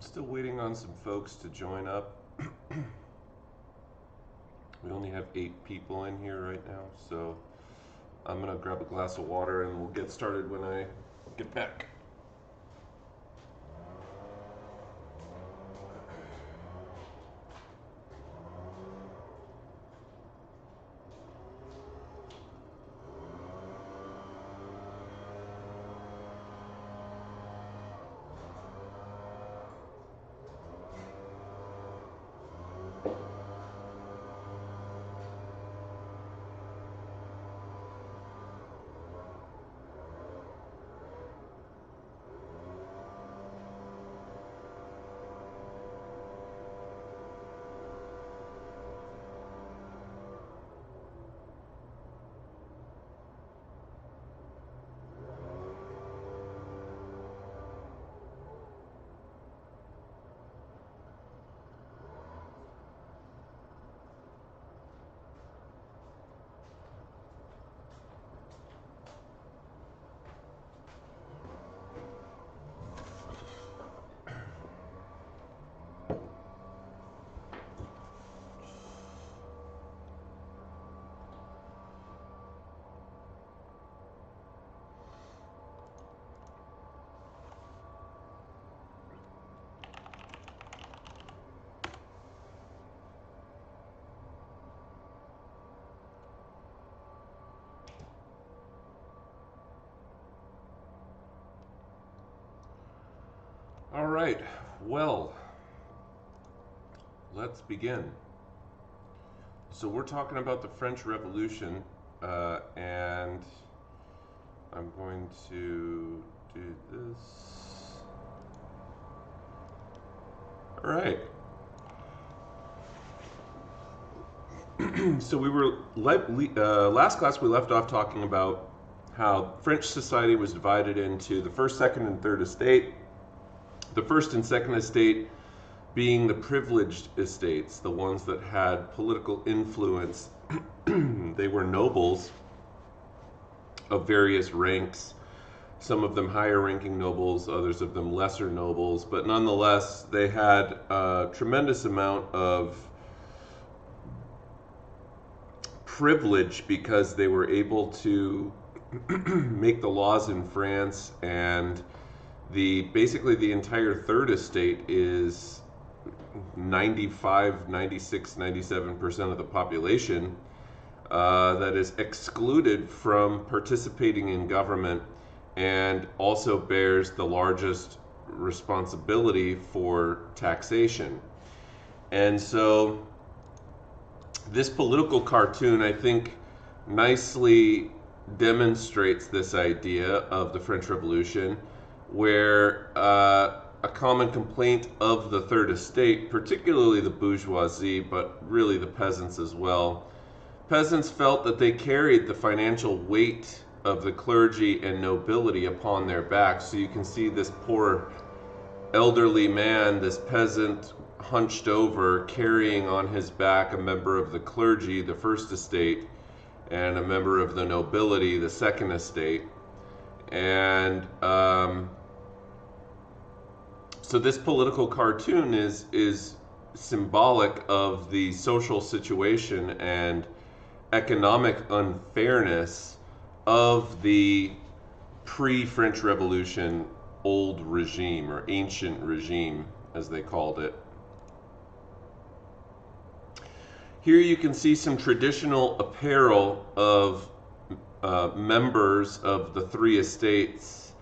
Still waiting on some folks to join up. We only have 8 people in here right now, so I'm gonna grab a glass of water and we'll get started when I get back. All right, well, let's begin. So we're talking about the French Revolution, and I'm going to do this. All right. So we were last class we left off talking about how French society was divided into the first, second, and third estate. The first and second estate being the privileged estates, the ones that had political influence. They were nobles of various ranks, some of them higher ranking nobles, others of them lesser nobles, but nonetheless they had a tremendous amount of privilege because they were able to make the laws in France, and basically the entire third estate is 95, 96, 97% of the population that is excluded from participating in government, and also bears the largest responsibility for taxation. And so this political cartoon, I think, nicely demonstrates this idea of the French Revolution, where a common complaint of the third estate, particularly the bourgeoisie, but really the peasants as well. Peasants felt that they carried the financial weight of the clergy and nobility upon their backs. So you can see this poor elderly man, this peasant, hunched over, carrying on his back a member of the clergy, the first estate, and a member of the nobility, the second estate. And so this political cartoon is symbolic of the social situation and economic unfairness of the pre-French Revolution old regime, or ancient regime as they called it. Here you can see some traditional apparel of members of the three estates.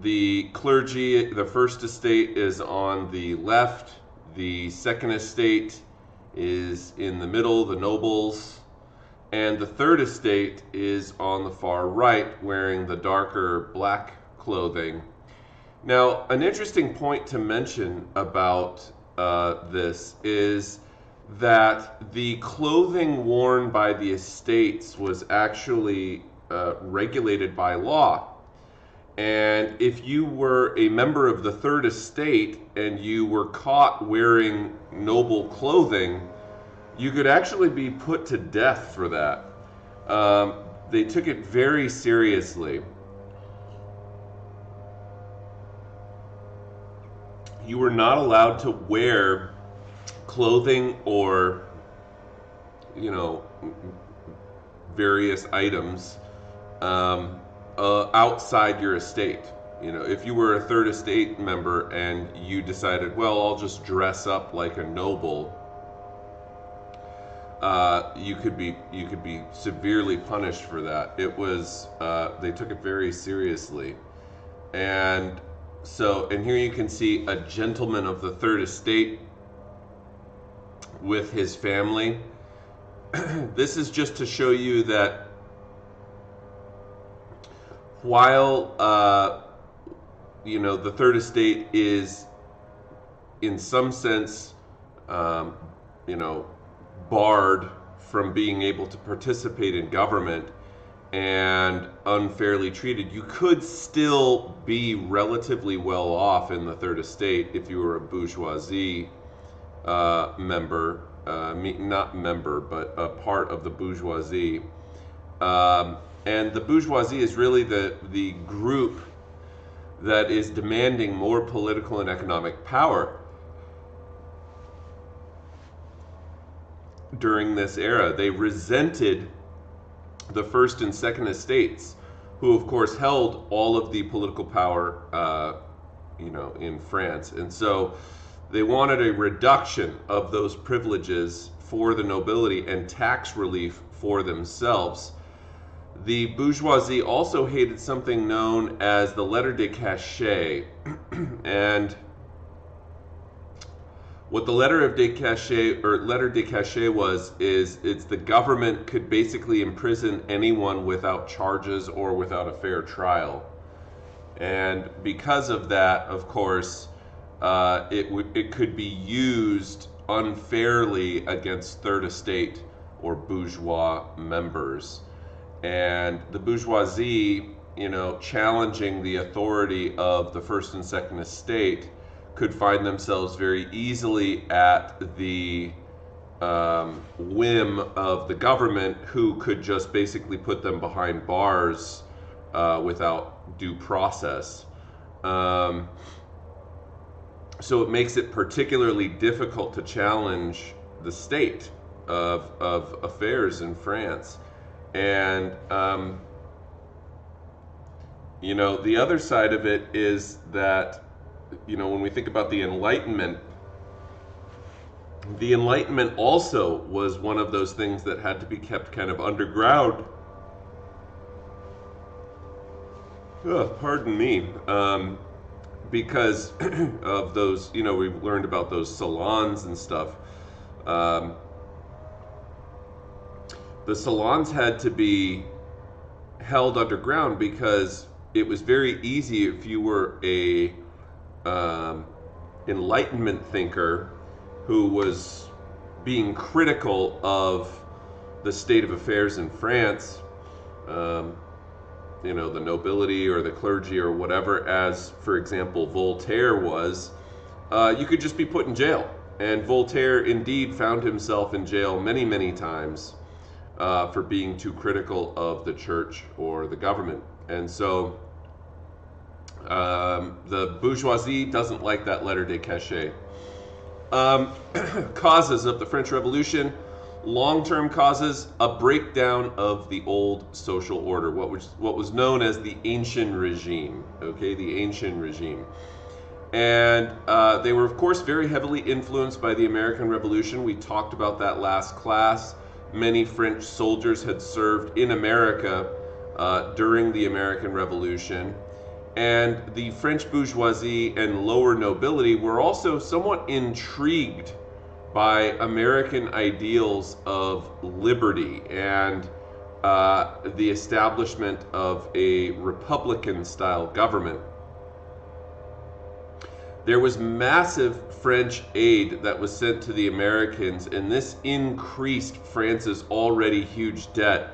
The clergy, the first estate, is on the left. The second estate is in the middle, the nobles. And the third estate is on the far right, wearing the darker black clothing. Now, an interesting point to mention about this is that the clothing worn by the estates was actually regulated by law. And if you were a member of the third estate and you were caught wearing noble clothing, you could actually be put to death for that. They took it very seriously. you were not allowed to wear clothing or, you know, various items outside your estate. You know, if you were a third estate member and you decided, well, I'll just dress up like a noble, you could be severely punished for that. It was they took it very seriously, and here you can see a gentleman of the third estate with his family. This is just to show you that while you know, the third estate is in some sense you know, barred from being able to participate in government and unfairly treated, you could still be relatively well off in the third estate if you were a bourgeoisie member, not member, but a part of the bourgeoisie. And the bourgeoisie is really the group that is demanding more political and economic power during this era. They resented the first and second estates, who of course held all of the political power, you know, in France. And so they wanted a reduction of those privileges for the nobility and tax relief for themselves. The bourgeoisie also hated something known as the lettre de cachet. And what the lettre de cachet was is it's the government could basically imprison anyone without charges or without a fair trial. And because of that, of course, it could be used unfairly against third estate or bourgeois members. And the bourgeoisie, you know, challenging the authority of the first and second estate could find themselves very easily at the whim of the government, who could just basically put them behind bars without due process. So it makes it particularly difficult to challenge the state of affairs in France. And you know, the other side of it is that, you know, when we think about the Enlightenment also was one of those things that had to be kept kind of underground. Pardon me. Because of those, you know, we've learned about those salons and stuff. The salons had to be held underground because it was very easy, if you were a Enlightenment thinker who was being critical of the state of affairs in France, you know, the nobility or the clergy or whatever, as for example Voltaire was, you could just be put in jail. And Voltaire indeed found himself in jail many, many times for being too critical of the church or the government. And so the bourgeoisie doesn't like that lettre de cachet. Causes of the French Revolution, long-term causes: a breakdown of the old social order, what was known as the ancient regime. Okay, the ancient regime. And they were, of course, very heavily influenced by the American Revolution. We talked about that last class. Many French soldiers had served in America during the American Revolution. And the French bourgeoisie and lower nobility were also somewhat intrigued by American ideals of liberty and the establishment of a Republican-style government. There was massive French aid that was sent to the Americans, and this increased France's already huge debt.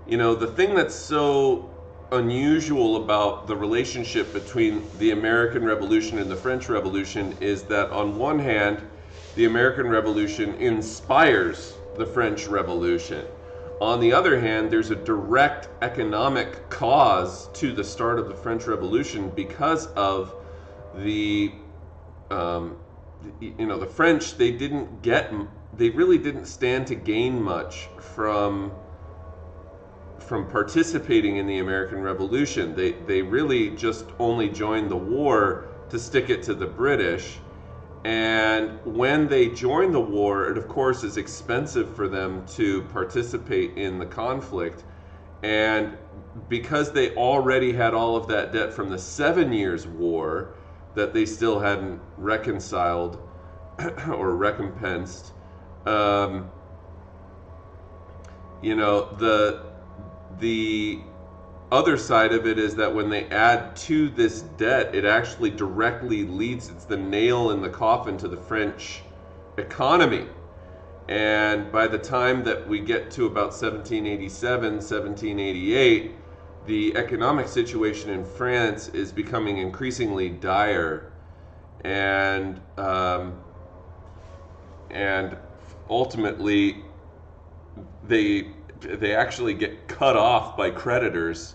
You know, the thing that's so unusual about the relationship between the American Revolution and the French Revolution is that on one hand, the American Revolution inspires the French Revolution. On the other hand, there's a direct economic cause to the start of the French Revolution because of the um, the French, they really didn't stand to gain much from participating in the American Revolution. They really just only joined the war to stick it to the British. And when they joined the war, it of course is expensive for them to participate in the conflict. And because they already had all of that debt from the 7 Years' War that they still hadn't reconciled or recompensed, the other side of it is that when they add to this debt, it actually directly leads, it's the nail in the coffin to the French economy. And by the time that we get to about 1787, 1788, the economic situation in France is becoming increasingly dire, and ultimately they actually get cut off by creditors.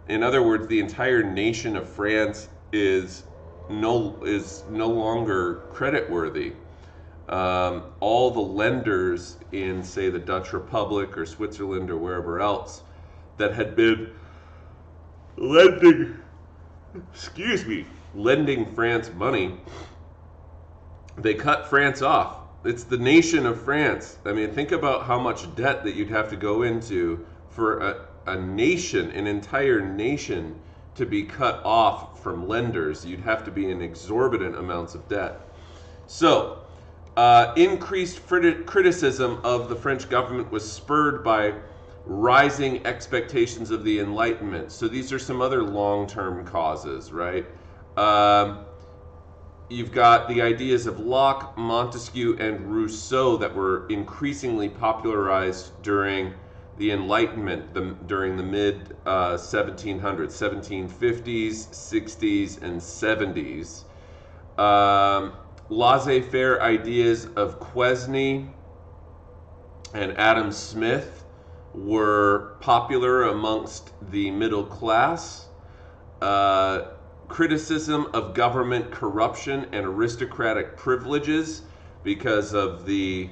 In other words, the entire nation of France is no longer creditworthy. All the lenders in, say, the Dutch Republic or Switzerland or wherever else that had been lending France money, they cut France off. It's the nation of France. I mean, think about how much debt that you'd have to go into for a nation, an entire nation, to be cut off from lenders. You'd have to be in exorbitant amounts of debt. So, increased criticism of the French government was spurred by rising expectations of the Enlightenment. So these are some other long-term causes, right? You've got the ideas of Locke, Montesquieu, and Rousseau that were increasingly popularized during the Enlightenment, during the mid-1700s, 1750s, 60s, and 70s. Laissez-faire ideas of Quesnay and Adam Smith were popular amongst the middle class. Criticism of government corruption and aristocratic privileges because of the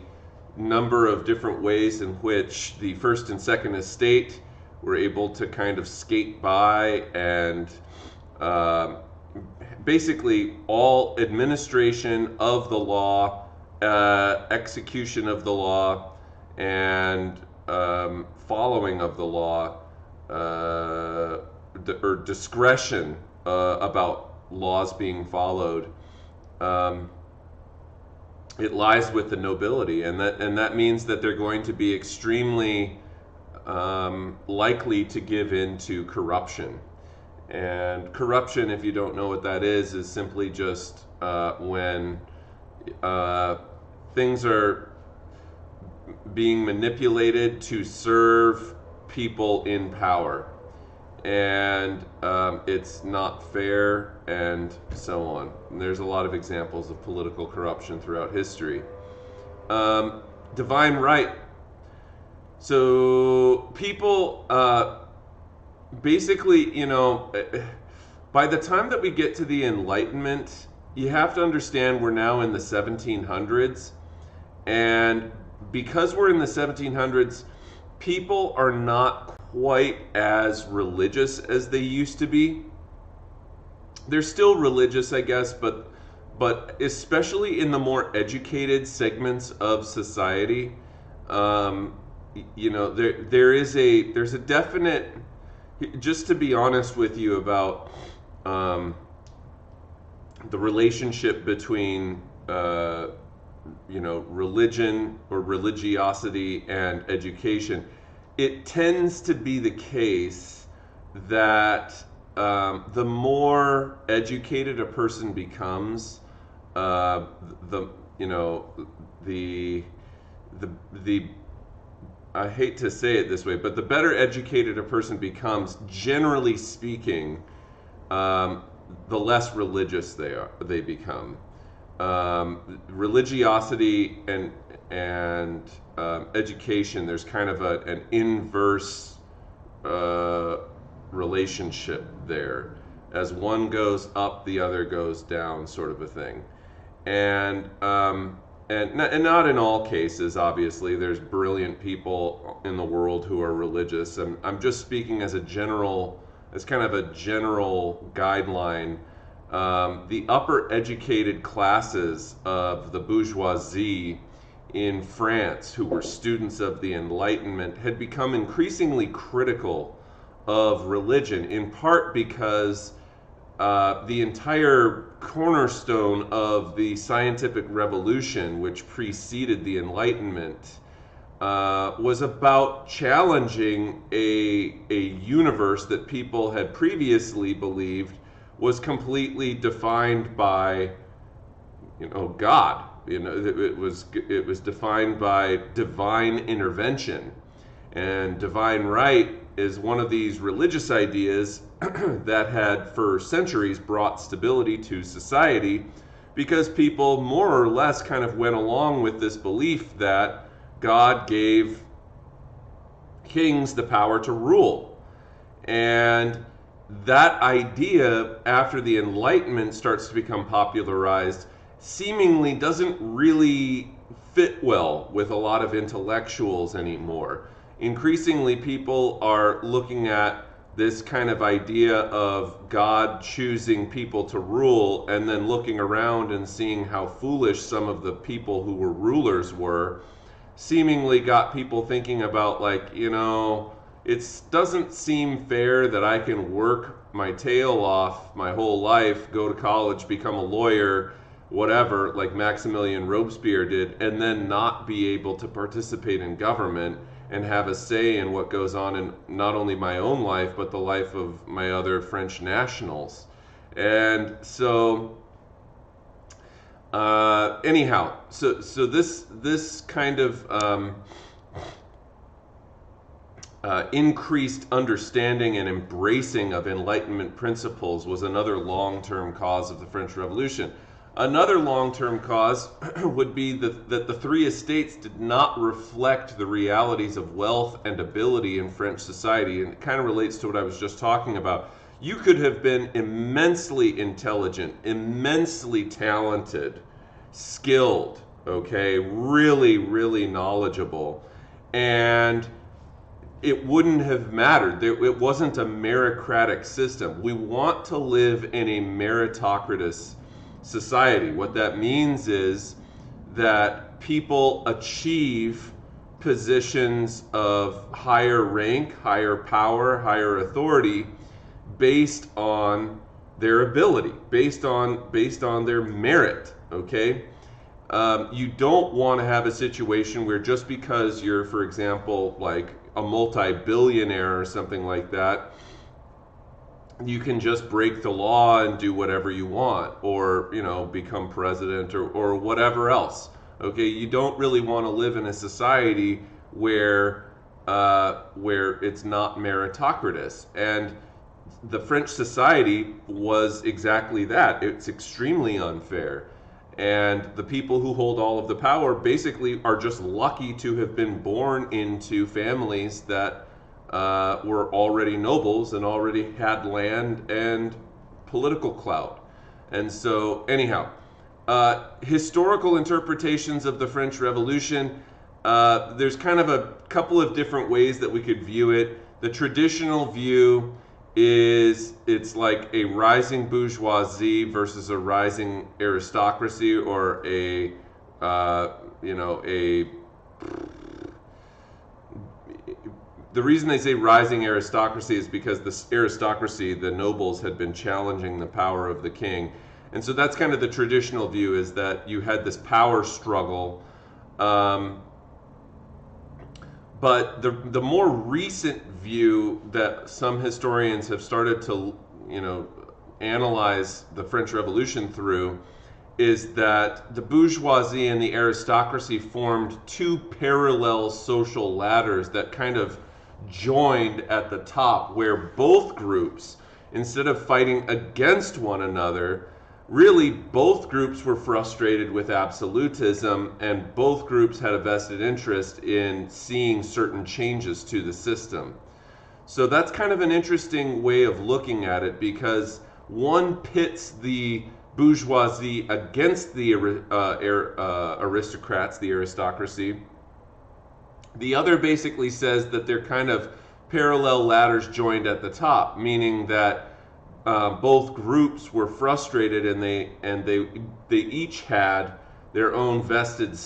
number of different ways in which the First and Second Estate were able to kind of skate by, and basically all administration of the law, execution of the law, and following of the law, or discretion about laws being followed, it lies with the nobility, and that means that they're going to be extremely likely to give in to corruption. And corruption, if you don't know what that is simply just when things are being manipulated to serve people in power, and it's not fair, and so on. And there's a lot of examples of political corruption throughout history. Divine right. So people basically, by the time that we get to the Enlightenment, you have to understand we're now in the 1700s, and because we're in the 1700s, people are not quite as religious as they used to be. They're still religious, I guess, but especially in the more educated segments of society, there's a definite. Just to be honest with you about the relationship between religion or religiosity and education, it tends to be the case that the more educated a person becomes, the I hate to say it this way, but the better educated a person becomes, generally speaking, the less religious they become. Religiosity and education, there's kind of an inverse relationship there. As one goes up, the other goes down, sort of a thing. and and not in all cases, obviously. There's brilliant people in the world who are religious, and I'm just speaking as kind of a general guideline. The upper educated classes of the bourgeoisie in France, who were students of the Enlightenment, had become increasingly critical of religion, in part because the entire cornerstone of the scientific revolution, which preceded the Enlightenment, was about challenging a universe that people had previously believed was completely defined by, God. It was defined by divine intervention, and divine right is one of these religious ideas that had for centuries brought stability to society, because people more or less kind of went along with this belief that God gave kings the power to rule. And that idea, after the Enlightenment starts to become popularized, seemingly doesn't really fit well with a lot of intellectuals anymore. Increasingly, people are looking at this kind of idea of God choosing people to rule, and then looking around and seeing how foolish some of the people who were rulers were, seemingly got people thinking about, like, it doesn't seem fair that I can work my tail off my whole life, go to college, become a lawyer, whatever, like Maximilian Robespierre did, and then not be able to participate in government and have a say in what goes on in not only my own life, but the life of my other French nationals. And so, anyhow, so this kind of increased understanding and embracing of Enlightenment principles was another long-term cause of the French Revolution. Another long-term cause would be that the three estates did not reflect the realities of wealth and ability in French society, and it kind of relates to what I was just talking about. You could have been immensely intelligent, immensely talented, skilled, okay, really, really knowledgeable, and it wouldn't have mattered. It wasn't a meritocratic system. We want to live in a meritocratic society. What that means is that people achieve positions of higher rank, higher power, higher authority based on their ability, based on their merit, okay? You don't want to have a situation where just because you're, for example, like a multi-billionaire or something like that, you can just break the law and do whatever you want, or become president or whatever else. Okay, you don't really want to live in a society where it's not meritocratic. And the French society was exactly that. It's extremely unfair. And the people who hold all of the power basically are just lucky to have been born into families that were already nobles and already had land and political clout. And so, anyhow, historical interpretations of the French Revolution, there's kind of a couple of different ways that we could view it. The traditional view is it's like a rising bourgeoisie versus a rising aristocracy, or the reason they say rising aristocracy is because the aristocracy, the nobles, had been challenging the power of the king. And so that's kind of the traditional view, is that you had this power struggle. But the more recent view that some historians have started to, analyze the French Revolution through is that the bourgeoisie and the aristocracy formed two parallel social ladders that kind of joined at the top, where both groups, instead of fighting against one another, really both groups were frustrated with absolutism, and both groups had a vested interest in seeing certain changes to the system. So that's kind of an interesting way of looking at it, because one pits the bourgeoisie against the aristocrats, the aristocracy. The other basically says that they're kind of parallel ladders joined at the top, meaning that both groups were frustrated, and they each had their own vested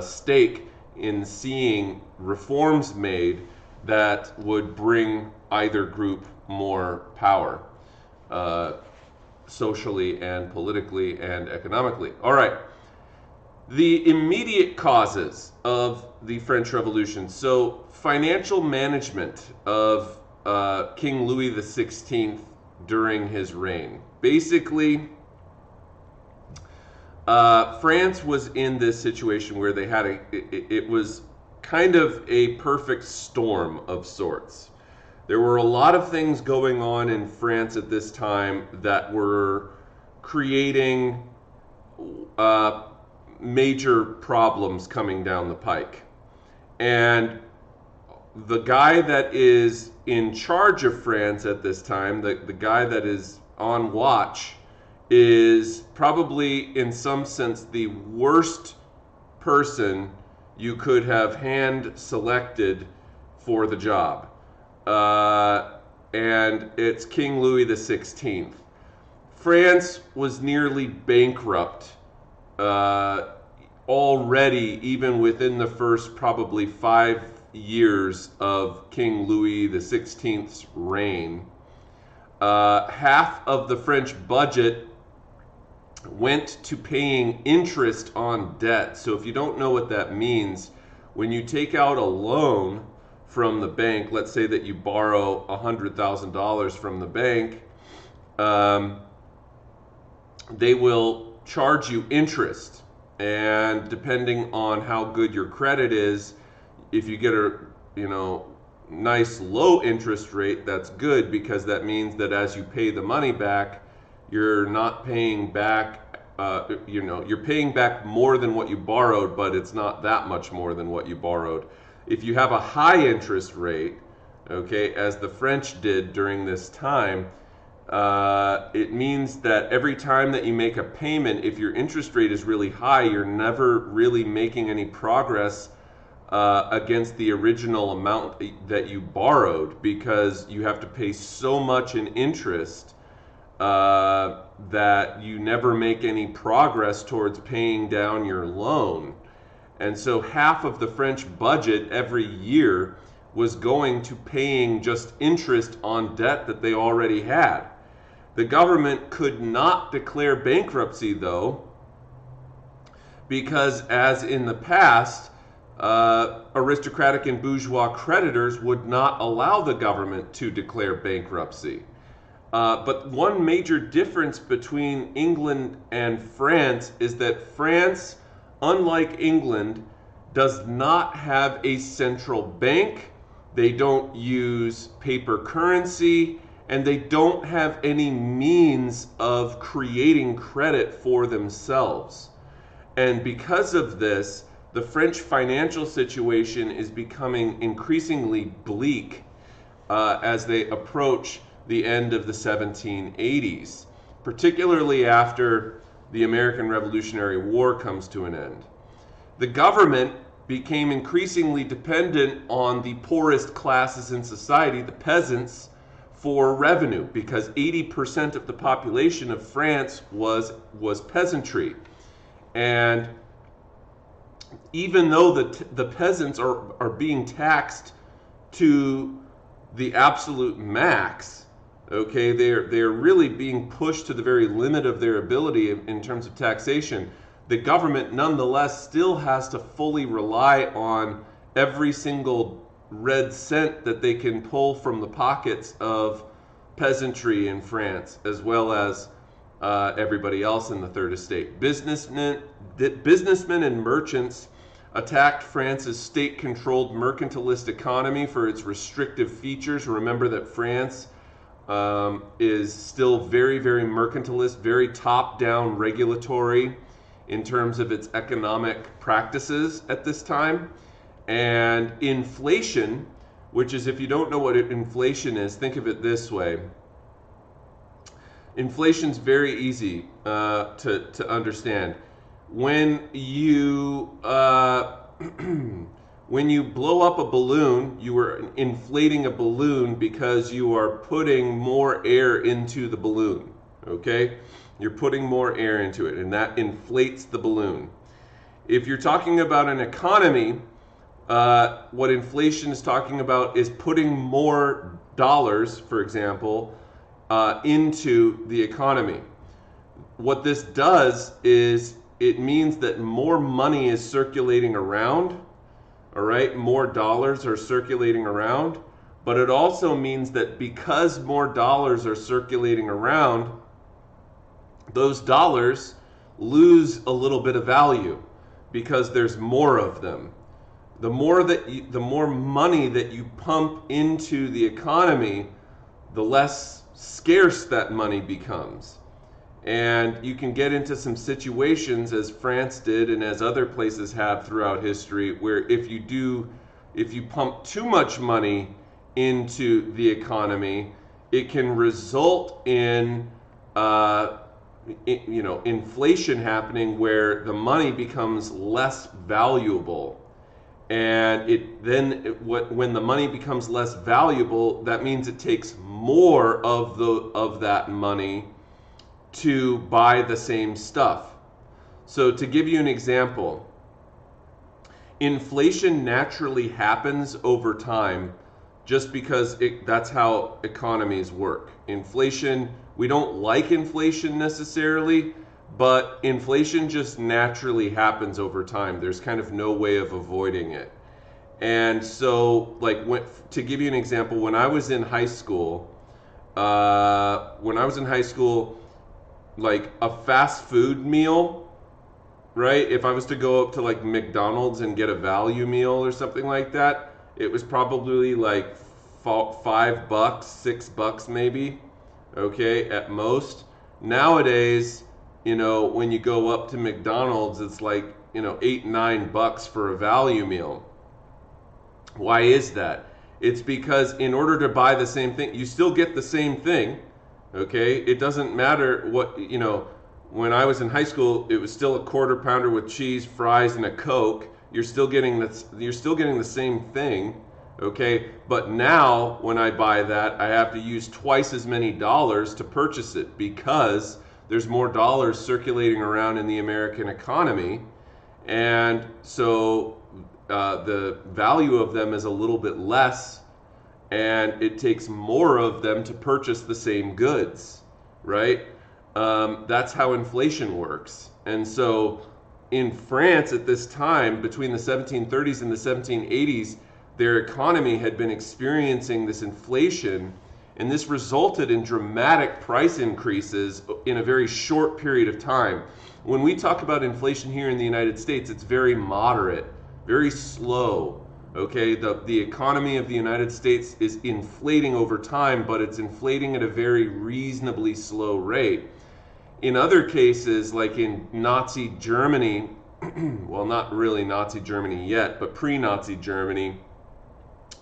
stake in seeing reforms made that would bring either group more power, socially and politically and economically. All right. The immediate causes of the French Revolution. So, financial management of King Louis XVI during his reign. Basically, France was in this situation where they had it was kind of a perfect storm of sorts. There were a lot of things going on in France at this time that were creating major problems coming down the pike. And the guy that is in charge of France at this time, the guy that is on watch, is probably in some sense the worst person you could have hand selected for the job. And it's King Louis XVI. France was nearly bankrupt already, even within the first probably 5 years of King Louis XVI's reign. Half of the French budget went to paying interest on debt. So if you don't know what that means, when you take out a loan from the bank, let's say that you borrow $100,000 from the bank, they will charge you interest. And depending on how good your credit is, if you get a nice low interest rate, that's good, because that means that as you pay the money back, you're not paying back, you're paying back more than what you borrowed, but it's not that much more than what you borrowed. If you have a high interest rate, okay, as the French did during this time, it means that every time that you make a payment, if your interest rate is really high, you're never really making any progress against the original amount that you borrowed, because you have to pay so much in interest that you never make any progress towards paying down your loan. And so half of the French budget every year was going to paying just interest on debt that they already had. The government could not declare bankruptcy, though, because as in the past, aristocratic and bourgeois creditors would not allow the government to declare bankruptcy. But one major difference between England and France is that France, unlike England, does not have a central bank. They don't use paper currency, and they don't have any means of creating credit for themselves. And because of this, the French financial situation is becoming increasingly bleak as they approach the end of the 1780s, particularly after the American Revolutionary War comes to an end. The government became increasingly dependent on the poorest classes in society, the peasants, for revenue, because 80% of the population of France was peasantry. And even though the peasants are being taxed to the absolute max, okay, they're really being pushed to the very limit of their ability in terms of taxation, the government nonetheless still has to fully rely on every single red cent that they can pull from the pockets of peasantry in France, as well as everybody else in the Third Estate. Businessmen and merchants attacked France's state-controlled mercantilist economy for its restrictive features. Remember that France is still very, very mercantilist, very top-down regulatory in terms of its economic practices at this time. And inflation, which is, if you don't know what inflation is, think of it this way. Inflation's very easy to understand. When you when you blow up a balloon, you are inflating a balloon because you are putting more air into the balloon. Okay, you're putting more air into it, and that inflates the balloon. If you're talking about an economy, what inflation is talking about is putting more dollars, for example, into the economy. What this does is it means that more money is circulating around, all right? More dollars are circulating around, but it also means that because more dollars are circulating around, those dollars lose a little bit of value because there's more of them. The more money that you pump into the economy, the less scarce that money becomes. And you can get into some situations, as France did and as other places have throughout history, where if you pump too much money into the economy, it can result in inflation happening, where the money becomes less valuable. And when the money becomes less valuable, that means it takes more of that money to buy the same stuff. So to give you an example, inflation naturally happens over time just because that's how economies work. Inflation, we don't like inflation necessarily, but inflation just naturally happens over time. There's kind of no way of avoiding it. And so, to give you an example, when I was in high school, like a fast food meal, right? If I was to go up to like McDonald's and get a value meal or something like that, it was probably like $5, $6 maybe, okay, at most. Nowadays, when you go up to McDonald's, it's like, $8, $9 for a value meal. Why is that? It's because in order to buy the same thing, you still get the same thing, okay? It doesn't matter what, when I was in high school, it was still a quarter pounder with cheese, fries, and a Coke. You're still getting the same thing, okay? But now, when I buy that, I have to use twice as many dollars to purchase it because there's more dollars circulating around in the American economy. And so the value of them is a little bit less, and it takes more of them to purchase the same goods, right? That's how inflation works. And so in France at this time, between the 1730s and the 1780s, their economy had been experiencing this inflation, and this resulted in dramatic price increases in a very short period of time. When we talk about inflation here in the United States, it's very moderate, very slow. Okay, the economy of the United States is inflating over time, but it's inflating at a very reasonably slow rate. In other cases, like in Nazi Germany, well, not really Nazi Germany yet, but pre-Nazi Germany,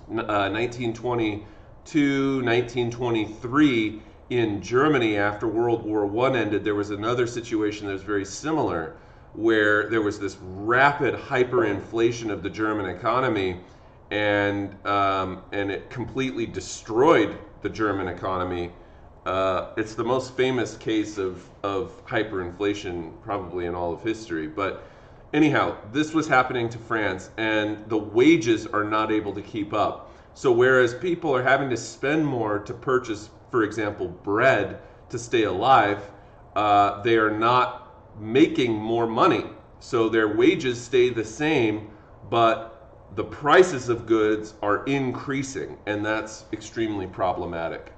1922, 1923, in Germany after World War I ended, there was another situation that was very similar, where there was this rapid hyperinflation of the German economy, and it completely destroyed the German economy. It's the most famous case of hyperinflation probably in all of history. But anyhow, this was happening to France, and the wages are not able to keep up. So whereas people are having to spend more to purchase, for example, bread to stay alive, they are not making more money. So their wages stay the same, but the prices of goods are increasing, and that's extremely problematic.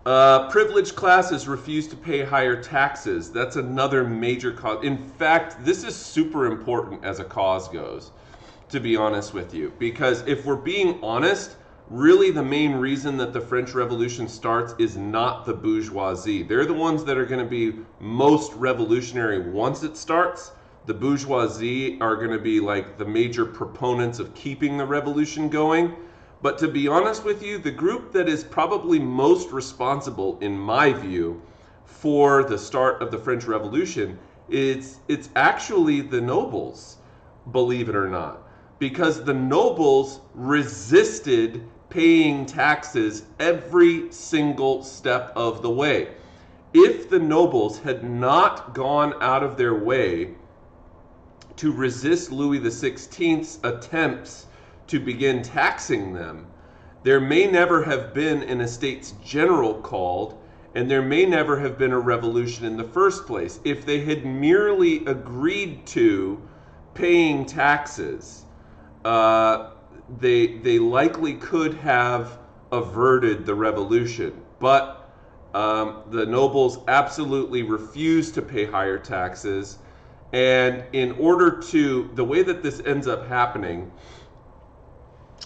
Privileged classes refuse to pay higher taxes. That's another major cause. In fact, this is super important as a cause goes, to be honest with you, because if we're being honest, really the main reason that the French Revolution starts is not the bourgeoisie. They're the ones that are going to be most revolutionary once it starts. The bourgeoisie are going to be like the major proponents of keeping the revolution going. But to be honest with you, the group that is probably most responsible, in my view, for the start of the French Revolution, it's actually the nobles, believe it or not. Because the nobles resisted paying taxes every single step of the way. If the nobles had not gone out of their way to resist Louis XVI's attempts to begin taxing them, there may never have been an Estates General called, and there may never have been a revolution in the first place. If they had merely agreed to paying taxes, they likely could have averted the revolution. But the nobles absolutely refused to pay higher taxes. And in order to, the way that this ends up happening,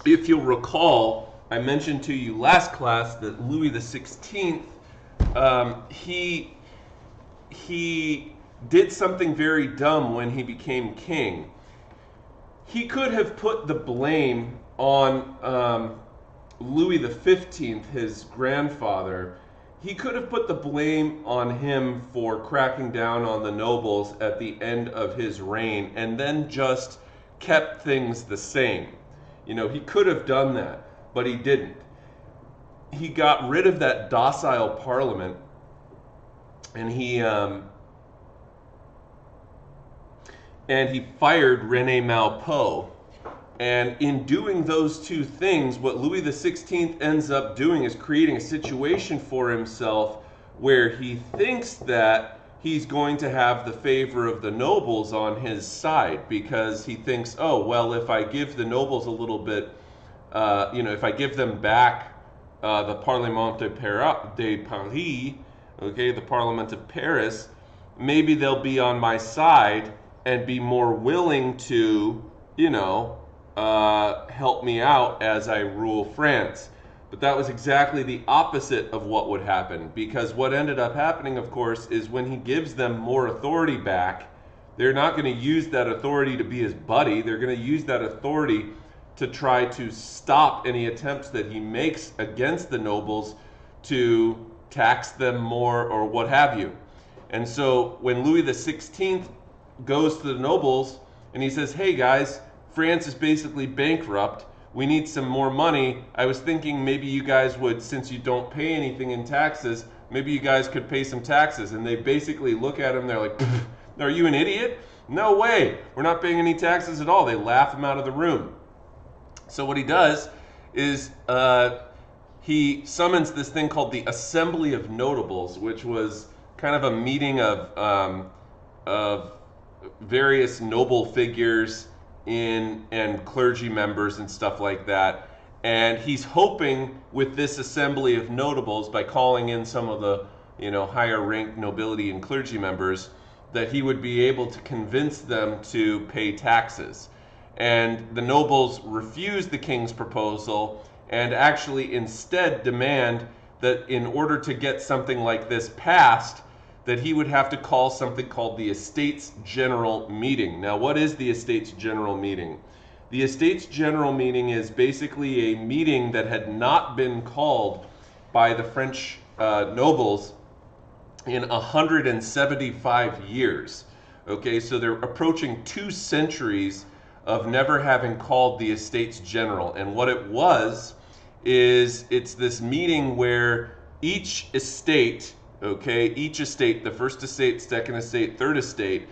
if you'll recall, I mentioned to you last class that Louis XVI, he did something very dumb when he became king. He could have put the blame on Louis XV, his grandfather. He could have put the blame on him for cracking down on the nobles at the end of his reign and then just kept things the same. You know, he could have done that, but he didn't. He got rid of that docile parliament, and he fired René Malpeau. And in doing those two things, what Louis XVI ends up doing is creating a situation for himself where he thinks that he's going to have the favor of the nobles on his side, because he thinks, oh, well, if I give the nobles a little bit, if I give them back the Parlement de Paris, okay, the Parliament of Paris, maybe they'll be on my side and be more willing to, help me out as I rule France. But that was exactly the opposite of what would happen, because what ended up happening, of course, is when he gives them more authority back, they're not going to use that authority to be his buddy. They're going to use that authority to try to stop any attempts that he makes against the nobles to tax them more or what have you. And so when Louis XVI goes to the nobles and he says, hey guys, France is basically bankrupt. We need some more money. I was thinking maybe you guys would, since you don't pay anything in taxes, maybe you guys could pay some taxes. And they basically look at him, they're like, are you an idiot? No way, we're not paying any taxes at all. They laugh him out of the room. So what he does is he summons this thing called the Assembly of Notables, which was kind of a meeting of various noble figures and clergy members and stuff like that. And he's hoping with this Assembly of Notables, by calling in some of the higher ranked nobility and clergy members, that he would be able to convince them to pay taxes. And the nobles refuse the king's proposal and actually instead demand that in order to get something like this passed, that he would have to call something called the Estates General Meeting. Now, what is the Estates General Meeting? The Estates General Meeting is basically a meeting that had not been called by the French nobles in 175 years. Okay, so they're approaching 2 centuries of never having called the Estates General. And what it was is it's this meeting where each estate, each estate, the first estate, second estate, third estate,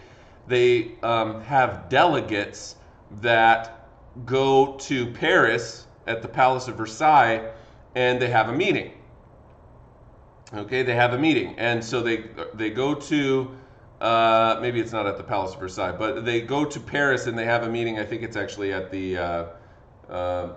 they have delegates that go to Paris at the Palace of Versailles, and they have a meeting. Okay, they have a meeting, and so they go to maybe it's not at the Palace of Versailles, but they go to Paris and they have a meeting. I think it's actually at the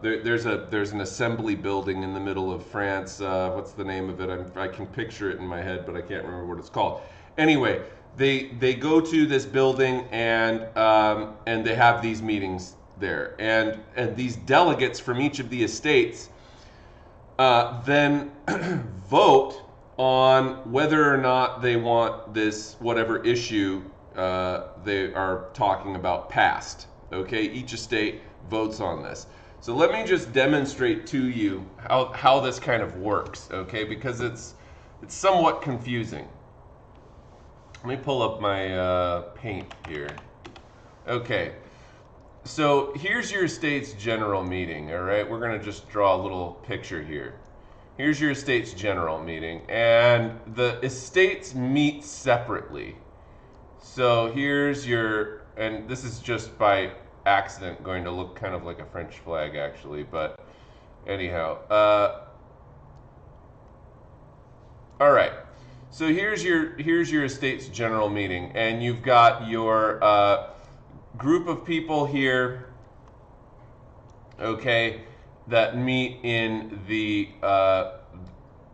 there's an assembly building in the middle of France. What's the name of it? I can picture it in my head, but I can't remember what it's called. Anyway, they go to this building and they have these meetings there, and these delegates from each of the estates then vote on whether or not they want this whatever issue they are talking about passed. Okay, each estate votes on this. So let me just demonstrate to you how this kind of works, okay? Because it's somewhat confusing. Let me pull up my paint here. Okay, so here's your estate's general meeting, all right? We're going to just draw a little picture here. Here's your estate's general meeting, and the estates meet separately. So here's your, and this is just by accident going to look kind of like a French flag actually, but anyhow, all right, so here's your estate's general meeting, and you've got your group of people here, okay, that meet in the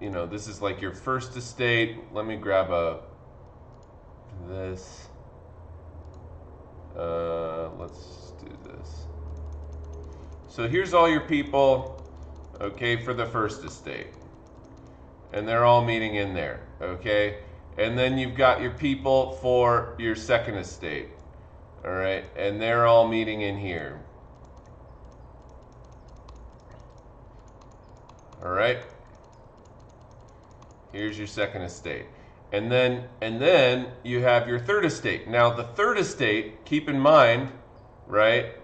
you know, this is like your first estate. Let me grab this. Let's do this. So here's all your people, okay, for the first estate. And they're all meeting in there, okay? And then you've got your people for your second estate, all right? And they're all meeting in here. All right? Here's your second estate. And then you have your third estate. Now the third estate, keep in mind, right?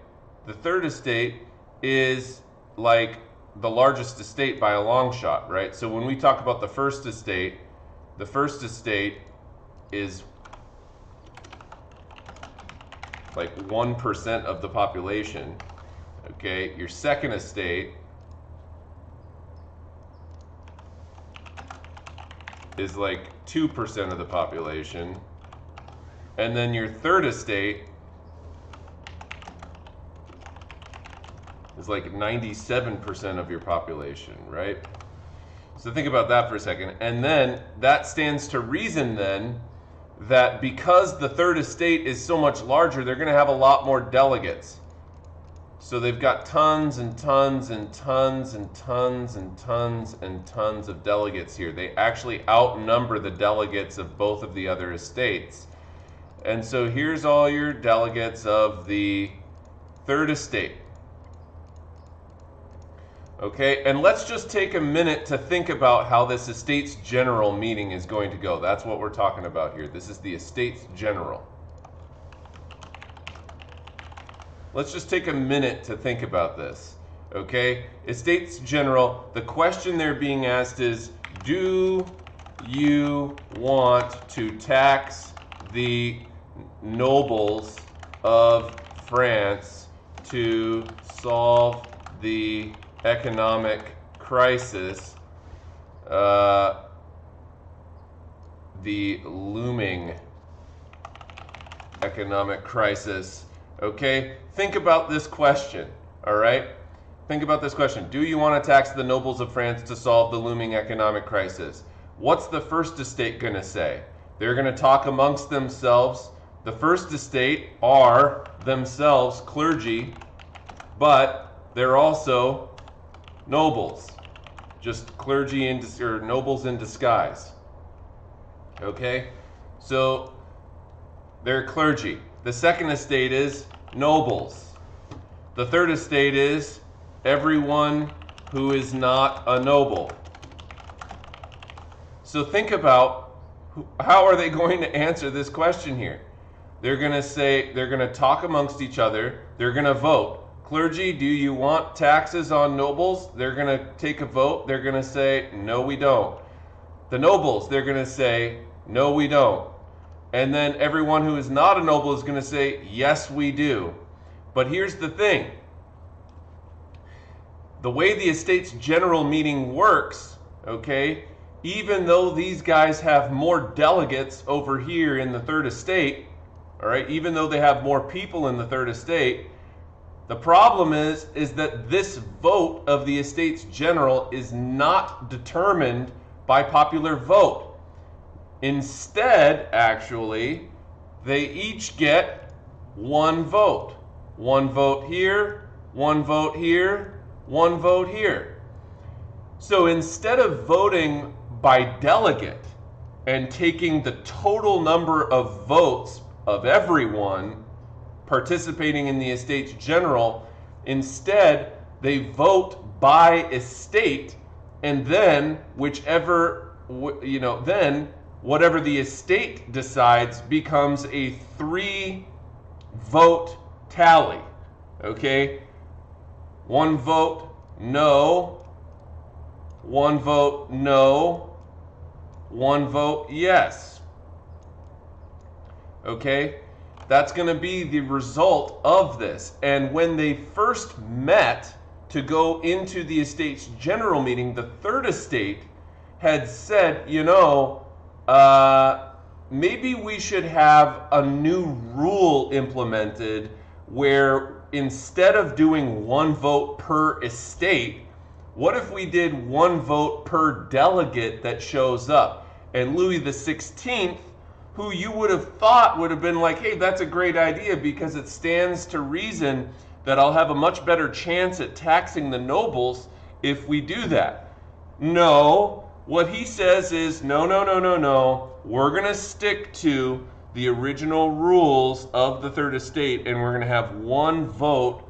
The third estate is like the largest estate by a long shot, right? So when we talk about the first estate is like 1% of the population, okay? Your second estate is like 2% of the population, and then your third estate is like 97% of your population, right? So think about that for a second. And then that stands to reason then that because the third estate is so much larger, they're going to have a lot more delegates. So they've got tons and tons and tons and tons and tons and tons of delegates here. They actually outnumber the delegates of both of the other estates. And so here's all your delegates of the third estate. Okay, and let's just take a minute to think about how this estates general meeting is going to go. That's what we're talking about here. This is the estates general. Let's just take a minute to think about this, okay? Estates general, the question they're being asked is, do you want to tax the nobles of France to solve the economic crisis, the looming economic crisis? Okay, think about this question, all right? Think about this question. Do you want to tax the nobles of France to solve the looming economic crisis? What's the first estate going to say? They're going to talk amongst themselves. The first estate are themselves clergy, but they're also nobles, just clergy or nobles in disguise. Okay, so they're clergy. The second estate is nobles. The third estate is everyone who is not a noble. So think about how are they going to answer this question here? They're going to say, they're going to talk amongst each other. They're going to vote. Clergy, do you want taxes on nobles? They're going to take a vote. They're going to say, no, we don't. The nobles, they're going to say, no, we don't. And then everyone who is not a noble is going to say, yes, we do. But here's the thing. The way the estates general meeting works, okay, even though these guys have more delegates over here in the third estate, all right, even though they have more people in the third estate, the problem is that this vote of the estates general is not determined by popular vote. Instead, actually, they each get one vote. One vote here, one vote here, one vote here. So instead of voting by delegate and taking the total number of votes of everyone participating in the estates general, instead they vote by estate, and then then whatever the estate decides becomes a 3-vote tally. Okay? 1 vote no, 1 vote no, 1 vote yes. Okay? That's going to be the result of this. And when they first met to go into the estate's general meeting, the third estate had said, maybe we should have a new rule implemented where instead of doing 1 vote per estate, what if we did 1 vote per delegate that shows up? And Louis XVI, who you would have thought would have been like, hey, that's a great idea because it stands to reason that I'll have a much better chance at taxing the nobles if we do that. No, what he says is, no, we're going to stick to the original rules of the third estate, and we're going to have 1 vote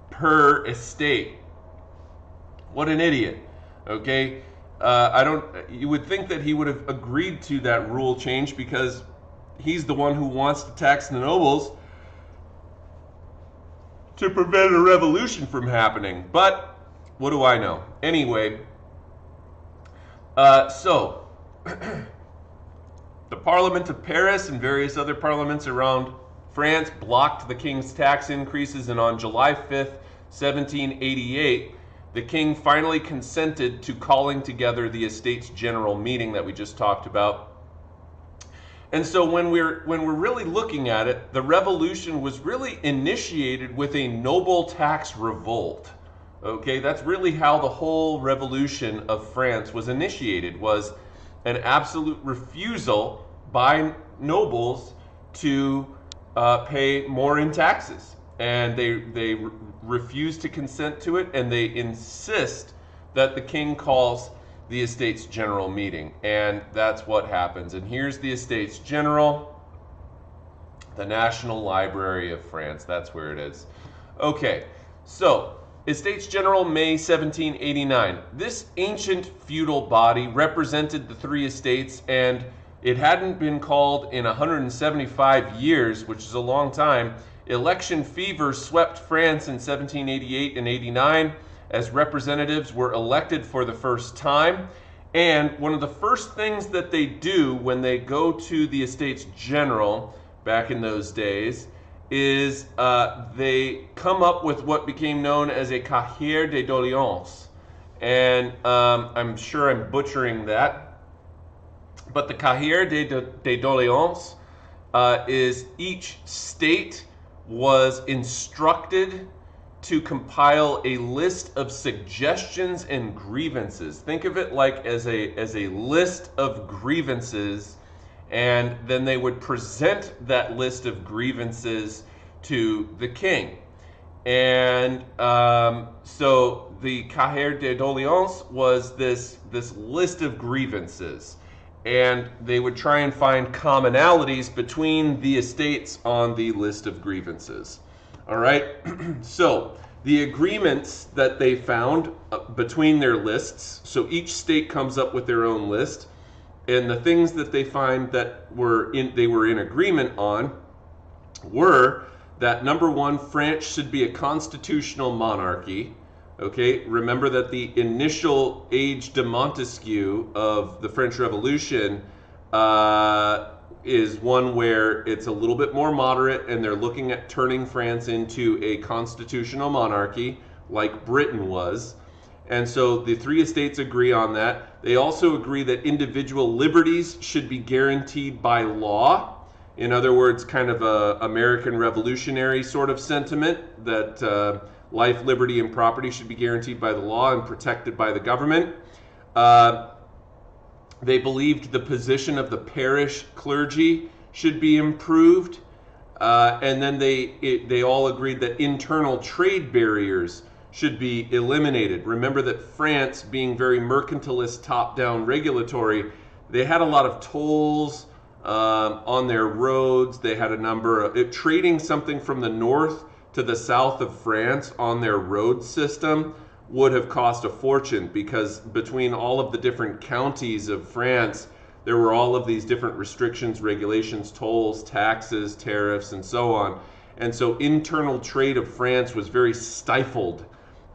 per estate. What an idiot. Okay? You would think that he would have agreed to that rule change because he's the one who wants to tax the nobles to prevent a revolution from happening. But what do I know? Anyway, so the Parliament of Paris and various other parliaments around France blocked the king's tax increases, and on July 5th, 1788, the king finally consented to calling together the estate's general meeting that we just talked about. And so when we're really looking at it, the revolution was really initiated with a noble tax revolt. Okay, that's really how the whole revolution of France was initiated, was an absolute refusal by nobles to pay more in taxes. And they refuse to consent to it, and they insist that the king calls the Estates General meeting. And that's what happens. And here's the Estates General, the National Library of France. That's where it is. Okay, so Estates General, May 1789. This ancient feudal body represented the 3 estates, and it hadn't been called in 175 years, which is a long time. Election fever swept France in 1788 and 89 as representatives were elected for the first time. And one of the first things that they do when they go to the Estates General back in those days is they come up with what became known as a cahier de doléances. And I'm sure I'm butchering that. But the cahier de doléances is each state was instructed to compile a list of suggestions and grievances. Think of it like as a list of grievances, and then they would present that list of grievances to the king. And so the cahier de doléances was this list of grievances, and they would try and find commonalities between the estates on the list of grievances. All right, so the agreements that they found between their lists, so each state comes up with their own list, and the things that they find that they were in agreement on were that, number 1, France should be a constitutional monarchy. Okay, remember that the initial age de Montesquieu of the French Revolution is one where it's a little bit more moderate, and they're looking at turning France into a constitutional monarchy like Britain was. And so the 3 estates agree on that. They also agree that individual liberties should be guaranteed by law. In other words, kind of a American revolutionary sort of sentiment that life, liberty, and property should be guaranteed by the law and protected by the government. They believed the position of the parish clergy should be improved. And then they all agreed that internal trade barriers should be eliminated. Remember that France, being very mercantilist, top-down regulatory, they had a lot of tolls on their roads. They had a number of trading something from the north to the south of France on their road system would have cost a fortune, because between all of the different counties of France, there were all of these different restrictions, regulations, tolls, taxes, tariffs, and so on. And so internal trade of France was very stifled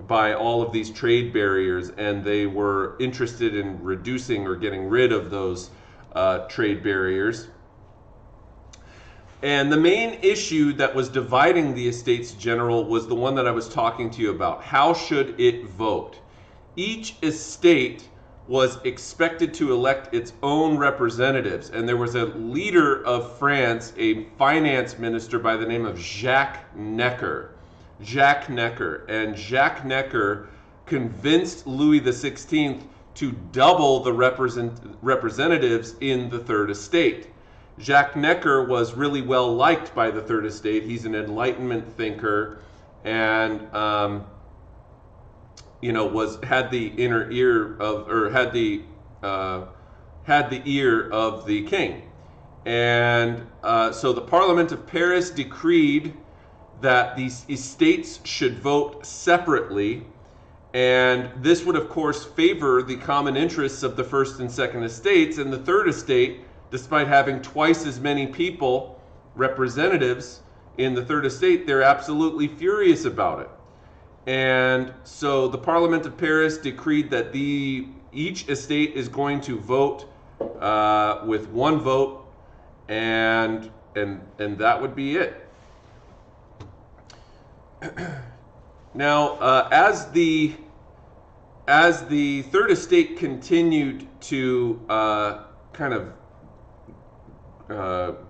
by all of these trade barriers, and they were interested in reducing or getting rid of those trade barriers. And the main issue that was dividing the Estates General was the one that I was talking to you about. How should it vote? Each estate was expected to elect its own representatives, and there was a leader of France, a finance minister by the name of Jacques Necker. Jacques Necker. And Jacques Necker convinced Louis XVI to double the representatives in the Third Estate. Jacques Necker was really well liked by the Third Estate. He's an Enlightenment thinker, and had the inner ear of, or had the ear of the king. And so the Parliament of Paris decreed that these estates should vote separately, and this would of course favor the common interests of the First and Second Estates. And the Third Estate, despite having twice as many people, representatives in the Third Estate, they're absolutely furious about it. And so the Parliament of Paris decreed that each estate is going to vote with one vote, and that would be it. Now, as the Third Estate continued to kind of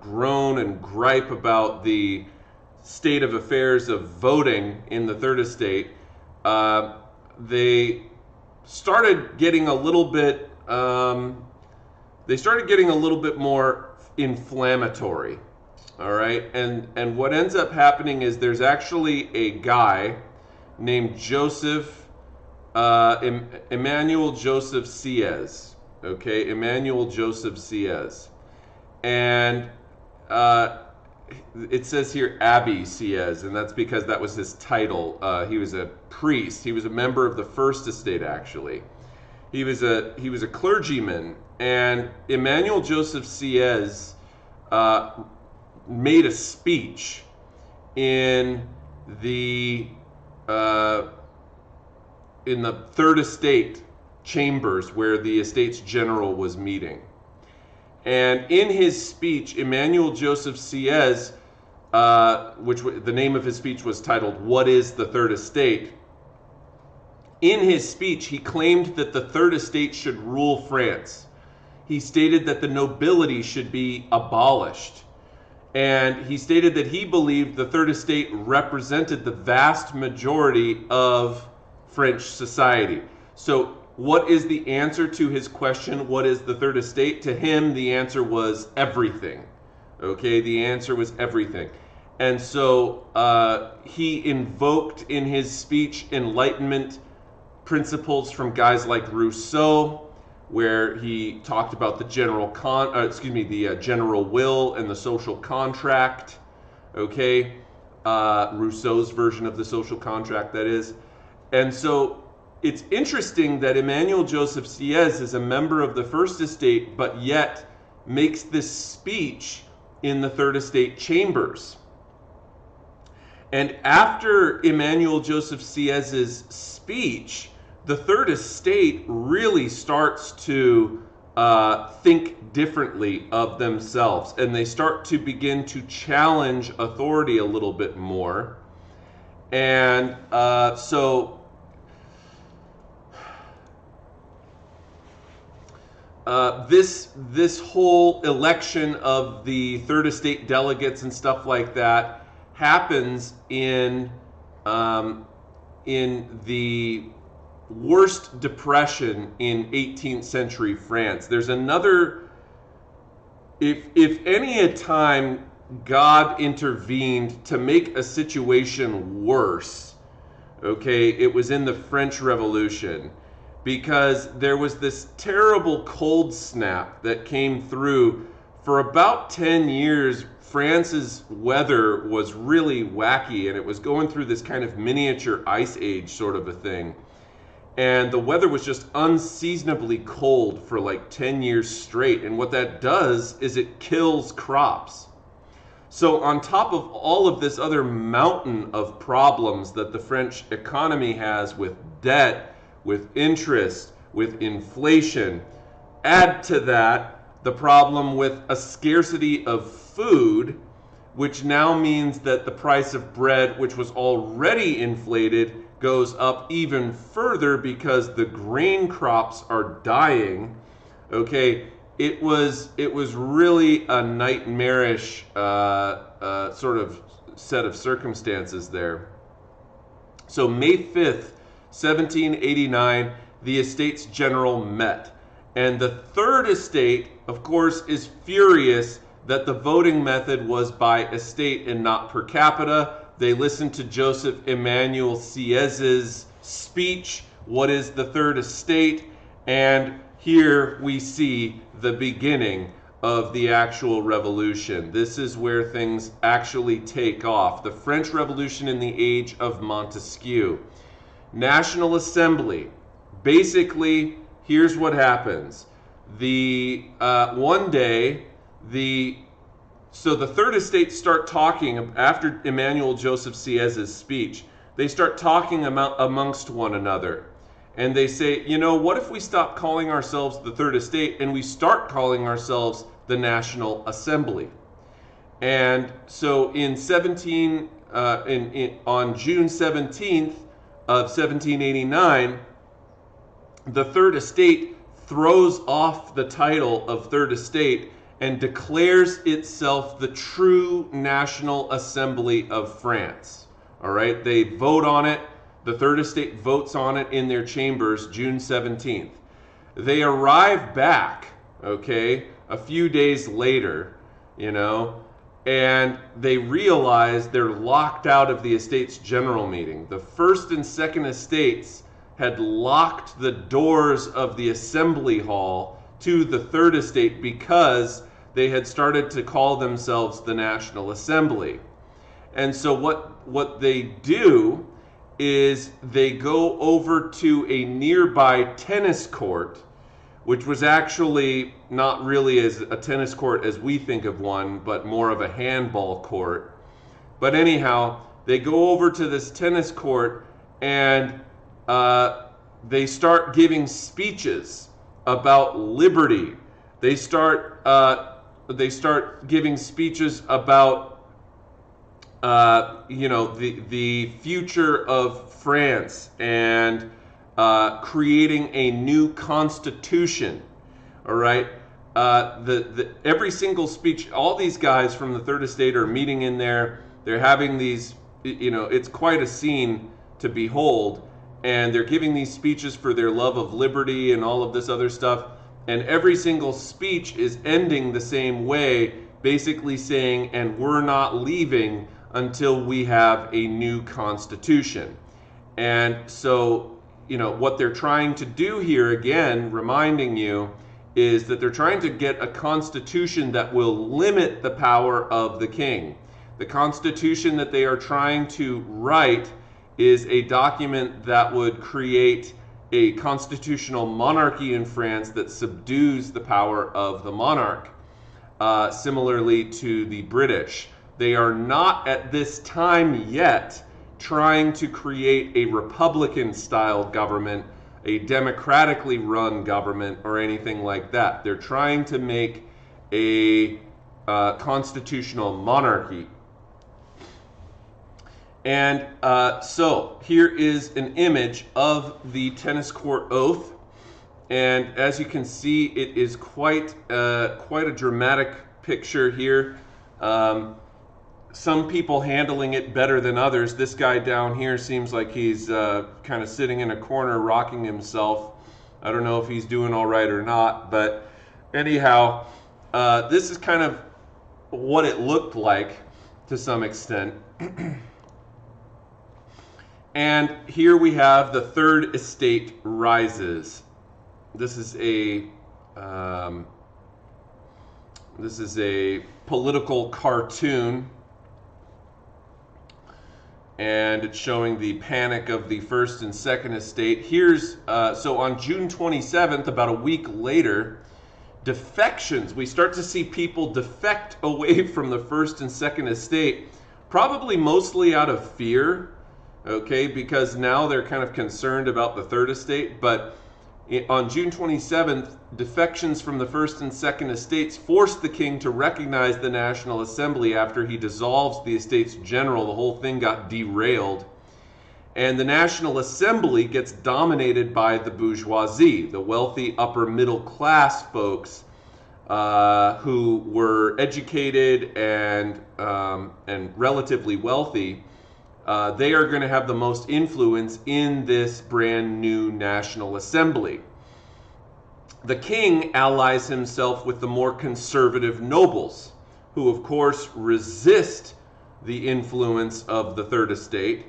groan and gripe about the state of affairs of voting in the Third Estate, they started getting a little bit more inflammatory. All right, and what ends up happening is there's actually a guy named Emmanuel Joseph Sieyès. Okay, Emmanuel Joseph Sieyès. And it says here Abbé Sieyès, and that's because that was his title. He was a priest. He was a member of the First Estate, actually. He was a clergyman, and Emmanuel Joseph Sieyès made a speech in the Third Estate chambers where the Estates General was meeting. And in his speech, Emmanuel Joseph Sieyès, the name of his speech was titled, "What is the Third Estate?" In his speech, he claimed that the Third Estate should rule France. He stated that the nobility should be abolished. And he stated that he believed the Third Estate represented the vast majority of French society. So what is the answer to his question, what is the Third Estate? To him, the answer was everything. Okay, the answer was everything. And so he invoked in his speech Enlightenment principles from guys like Rousseau, where he talked about the general general will and the social contract. Okay, Rousseau's version of the social contract, that is. And so it's interesting that Emmanuel Joseph Sieyès is a member of the First Estate, but yet makes this speech in the Third Estate chambers. And after Emmanuel Joseph Sieyès' speech, the Third Estate really starts to think differently of themselves, and they start to begin to challenge authority a little bit more. And so this whole election of the Third Estate delegates and stuff like that happens in the worst depression in 18th century France. There's another, if any a time God intervened to make a situation worse, okay, it was in the French Revolution, because there was this terrible cold snap that came through for about 10 years, France's weather was really wacky, and it was going through this kind of miniature ice age sort of a thing. And the weather was just unseasonably cold for like 10 years straight. And what that does is it kills crops. So on top of all of this other mountain of problems that the French economy has with debt, with interest, with inflation, add to that the problem with a scarcity of food, which now means that the price of bread, which was already inflated, goes up even further because the grain crops are dying. Okay, it was really a nightmarish sort of set of circumstances there. So May 5th, 1789, the Estates General met. And the Third Estate, of course, is furious that the voting method was by estate and not per capita. They listened to Joseph Emmanuel Sieyes's speech, What is the Third Estate? And here we see the beginning of the actual revolution. This is where things actually take off. The French Revolution in the age of Montesquieu. National Assembly. Basically, here's what happens. One day, so the Third Estate start talking after Emmanuel Joseph Sieyes's speech. They start talking amongst one another. And they say, you know, what if we stop calling ourselves the Third Estate and we start calling ourselves the National Assembly? And so on June 17th of 1789, the Third Estate throws off the title of Third Estate and declares itself the true National Assembly of France. All right, they vote on it. The Third Estate votes on it in their chambers June 17th. They arrive back, okay, a few days later, you know, and they realize they're locked out of the Estates General meeting. The First and Second Estates had locked the doors of the Assembly Hall to the Third Estate because they had started to call themselves the National Assembly. And so what they do is they go over to a nearby tennis court, which was actually not really as a tennis court as we think of one, but more of a handball court. But anyhow, they go over to this tennis court and they start giving speeches about liberty. They start giving speeches about the future of France and creating a new constitution. All right, every single speech, all these guys from the Third Estate are meeting in there. They're having these, it's quite a scene to behold, and they're giving these speeches for their love of liberty and all of this other stuff. And every single speech is ending the same way, basically saying, and we're not leaving until we have a new constitution. And so, what they're trying to do here, again, reminding you, is that they're trying to get a constitution that will limit the power of the king. The constitution that they are trying to write is a document that would create a constitutional monarchy in France that subdues the power of the monarch, similarly to the British. They are not at this time yet trying to create a Republican-style government, a democratically run government, or anything like that. They're trying to make a constitutional monarchy. And so here is an image of the tennis court oath. And as you can see, it is quite a dramatic picture here. Some people handling it better than others. This guy down here seems like he's kind of sitting in a corner rocking himself. I don't know if he's doing all right or not, but anyhow, this is kind of what it looked like to some extent. And here we have the Third Estate rises. This is a This is a political cartoon, and it's showing the panic of the First and Second Estate. Here's, so on June 27th, about a week later, defections. We start to see people defect away from the First and Second Estate, probably mostly out of fear, okay, because now they're kind of concerned about the Third Estate. But on June 27th, defections from the First and Second Estates forced the king to recognize the National Assembly after he dissolves the Estates General. The whole thing got derailed. And the National Assembly gets dominated by the bourgeoisie, the wealthy upper middle class folks who were educated and relatively wealthy. They are going to have the most influence in this brand new National Assembly. The king allies himself with the more conservative nobles, who of course resist the influence of the Third Estate.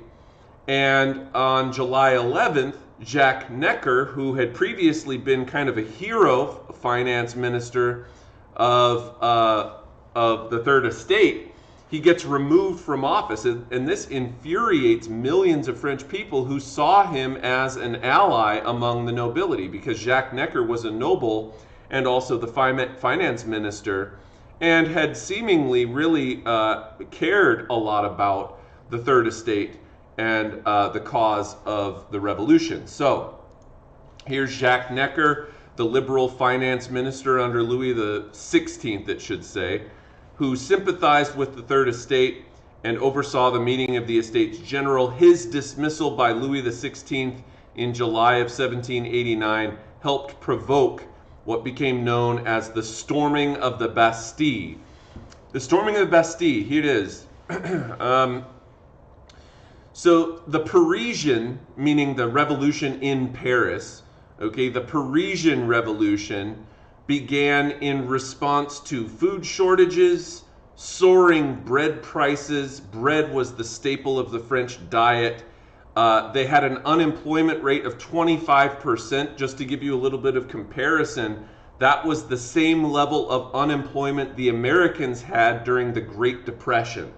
And on July 11th, Jack Necker, who had previously been kind of a hero, finance minister of the Third Estate, he gets removed from office. And this infuriates millions of French people who saw him as an ally among the nobility, because Jacques Necker was a noble and also the finance minister, and had seemingly really cared a lot about the Third Estate and the cause of the revolution. So here's Jacques Necker, the liberal finance minister under Louis XVI, it should say, who sympathized with the Third Estate and oversaw the meeting of the Estates General. His dismissal by Louis XVI in July of 1789 helped provoke what became known as the storming of the Bastille. The storming of the Bastille, here it is. So the Parisian, meaning the revolution in Paris, okay, the Parisian Revolution began in response to food shortages, soaring bread prices. Bread was the staple of the French diet. They had an unemployment rate of 25%. Just to give you a little bit of comparison, that was the same level of unemployment the Americans had during the Great Depression.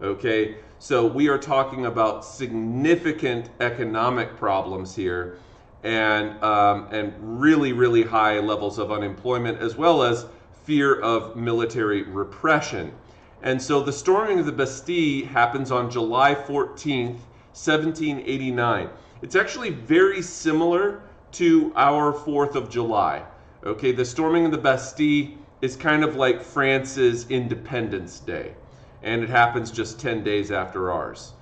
Okay, so we are talking about significant economic problems here, and really, really high levels of unemployment, as well as fear of military repression. And so the storming of the Bastille happens on July 14th, 1789. It's actually very similar to our 4th of July. Okay, the storming of the Bastille is kind of like France's Independence Day, and it happens just 10 days after ours.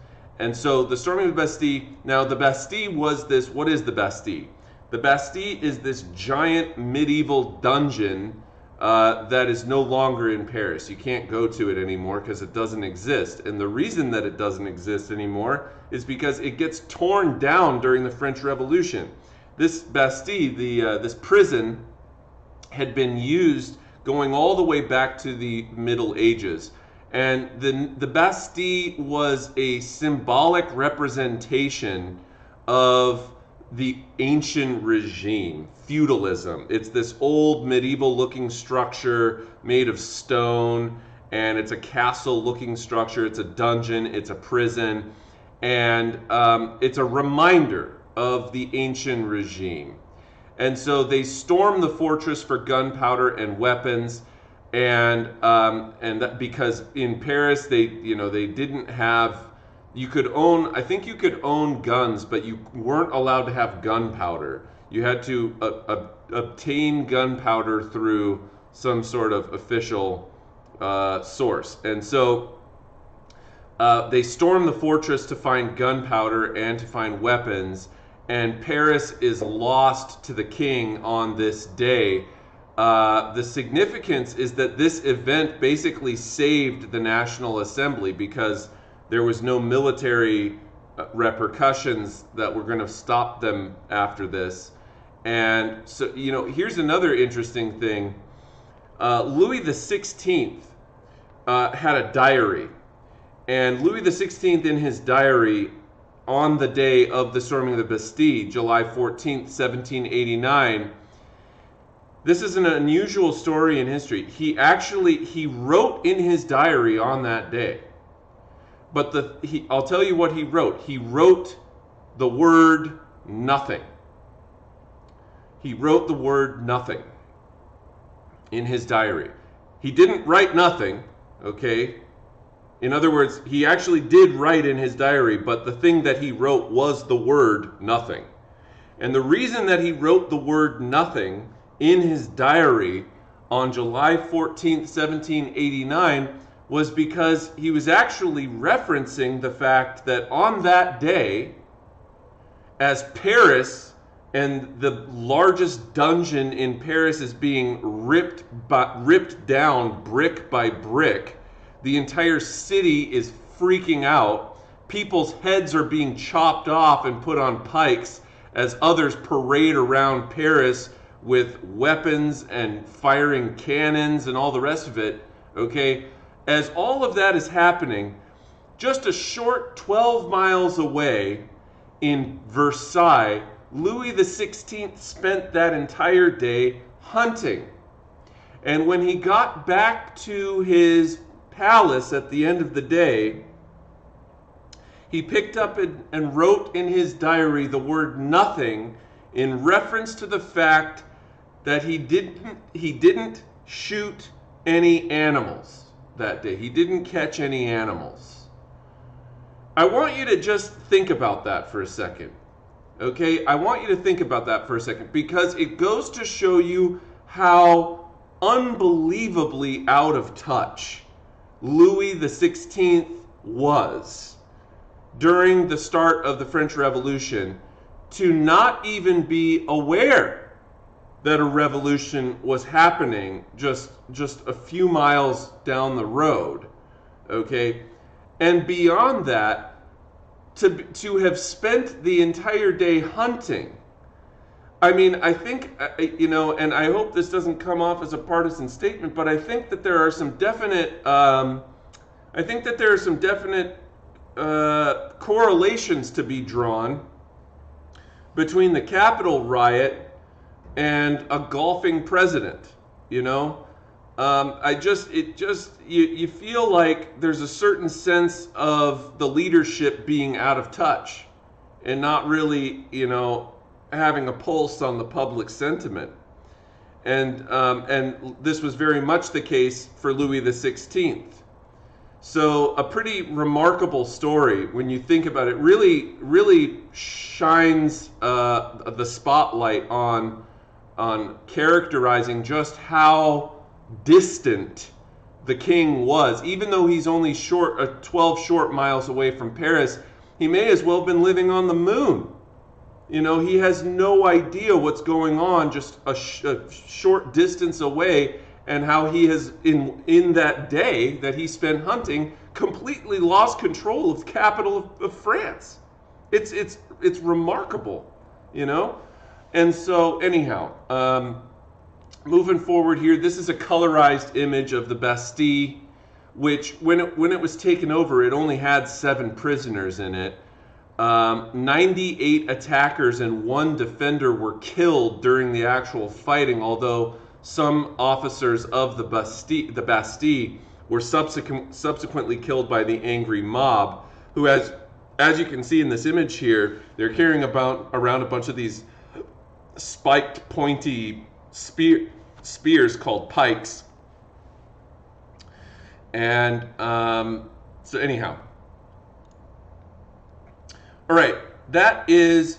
And so the storming of the Bastille, now the Bastille was this, what is the Bastille? The Bastille is this giant medieval dungeon that is no longer in Paris. You can't go to it anymore because it doesn't exist. And the reason that it doesn't exist anymore is because it gets torn down during the French Revolution. This Bastille, this prison, had been used going all the way back to the Middle Ages. And the Bastille was a symbolic representation of the ancient regime, feudalism. It's this old medieval looking structure made of stone, and it's a castle looking structure. It's a dungeon, it's a prison, and it's a reminder of the ancient regime. And so they stormed the fortress for gunpowder and weapons. And that because in Paris they didn't have, you could own, I think you could own guns, but you weren't allowed to have gunpowder. You had to obtain gunpowder through some sort of official source. And so they stormed the fortress to find gunpowder and to find weapons, and Paris is lost to the king on this day. The significance is that this event basically saved the National Assembly because there was no military repercussions that were going to stop them after this. And so, here's another interesting thing. Louis XVI had a diary. And Louis XVI, in his diary, on the day of the storming of the Bastille, July 14th, 1789, this is an unusual story in history. He wrote in his diary on that day. But I'll tell you what he wrote. He wrote the word nothing. He wrote the word nothing in his diary. He didn't write nothing, okay? In other words, he actually did write in his diary, but the thing that he wrote was the word nothing. And the reason that he wrote the word nothing in his diary on July 14th, 1789 was because he was actually referencing the fact that on that day, as Paris and the largest dungeon in Paris is being ripped down brick by brick, the entire city is freaking out. People's heads are being chopped off and put on pikes as others parade around Paris with weapons and firing cannons and all the rest of it, okay? As all of that is happening, just a short 12 miles away in Versailles, Louis XVI spent that entire day hunting. And when he got back to his palace at the end of the day, he picked up and wrote in his diary the word nothing in reference to the fact that he didn't shoot any animals that day. He didn't catch any animals. I want you to just think about that for a second. Okay? I want you to think about that for a second because it goes to show you how unbelievably out of touch Louis XVI was during the start of the French Revolution to not even be aware that a revolution was happening just a few miles down the road, okay? And beyond that, to have spent the entire day hunting. I mean, I think, and I hope this doesn't come off as a partisan statement, but I think that there are some definite, correlations to be drawn between the Capitol riot and a golfing president. You feel like there's a certain sense of the leadership being out of touch and not really, having a pulse on the public sentiment. And this was very much the case for Louis XVI. So a pretty remarkable story when you think about it. Really shines the spotlight on characterizing just how distant the king was. Even though he's only 12 short miles away from Paris, he may as well have been living on the moon. He has no idea what's going on just a short distance away, and how he has, in that day that he spent hunting, completely lost control of the capital of France. It's remarkable, And so anyhow, moving forward here, this is a colorized image of the Bastille, which when it was taken over, it only had 7 prisoners in it. 98 attackers and 1 defender were killed during the actual fighting, although some officers of the Bastille were subsequently killed by the angry mob, who, as you can see in this image here, they're carrying around a bunch of these spiked, pointy spears called pikes. And so anyhow. All right, that is,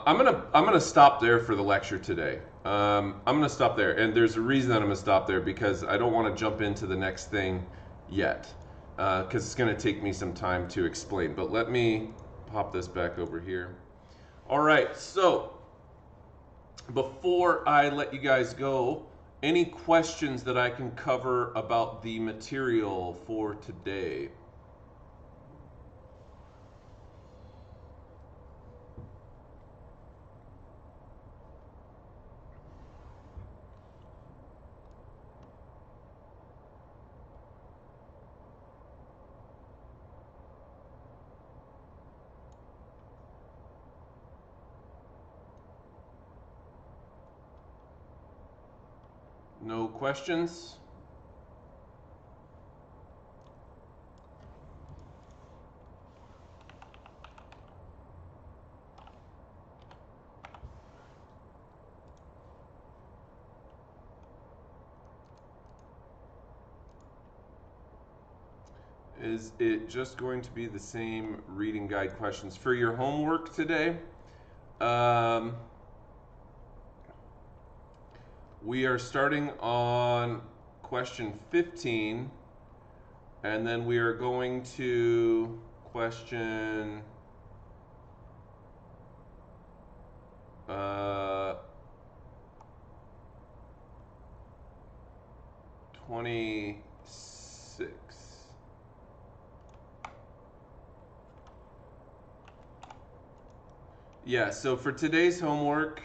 I'm gonna stop there for the lecture today. I'm gonna stop there, and there's a reason that I'm gonna stop there, because I don't want to jump into the next thing yet, because it's gonna take me some time to explain. But let me pop this back over here. All right, so before I let you guys go, any questions that I can cover about the material for today? No questions? Is it just going to be the same reading guide questions for your homework today? We are starting on question 15, and then we are going to question 26. Yeah, so for today's homework,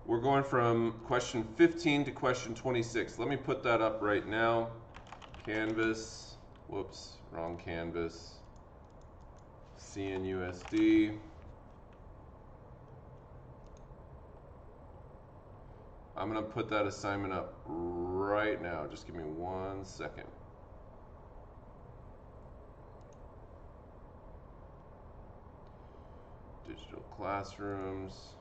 we're going from question 15 to question 26. Let me put that up right now. Canvas, whoops, wrong canvas. CNUSD. I'm gonna put that assignment up right now. Just give me 1 second. Digital classrooms.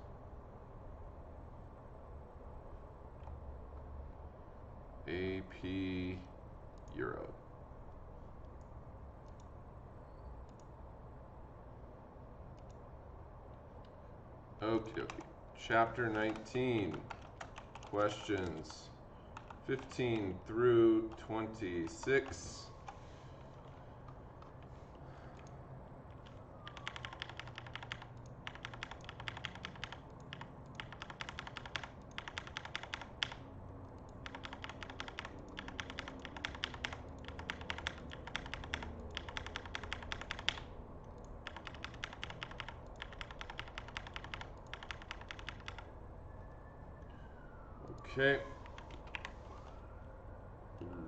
AP Euro. Okie dokie. Chapter 19. Questions 15 through 26. Okay.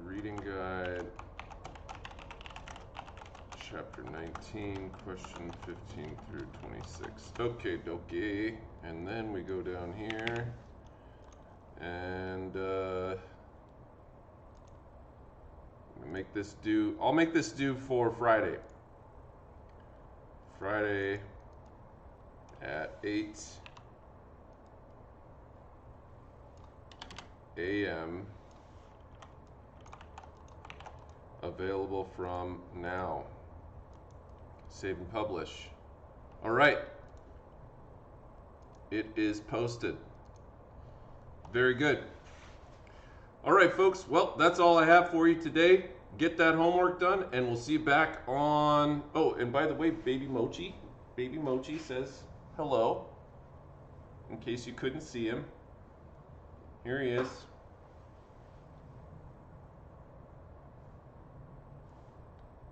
Reading guide, chapter 19, question 15 through 26. Okay, dokie. And then we go down here and make this due. I'll make this due for Friday. Friday at 8 a.m. Available from now. Save and publish. All right. It is posted. Very good. All right, folks. Well, that's all I have for you today. Get that homework done, and we'll see you back on... Oh, and by the way, Baby Mochi says hello, in case you couldn't see him. Here he is.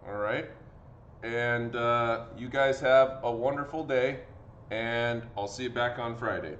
All right. And you guys have a wonderful day, and I'll see you back on Friday.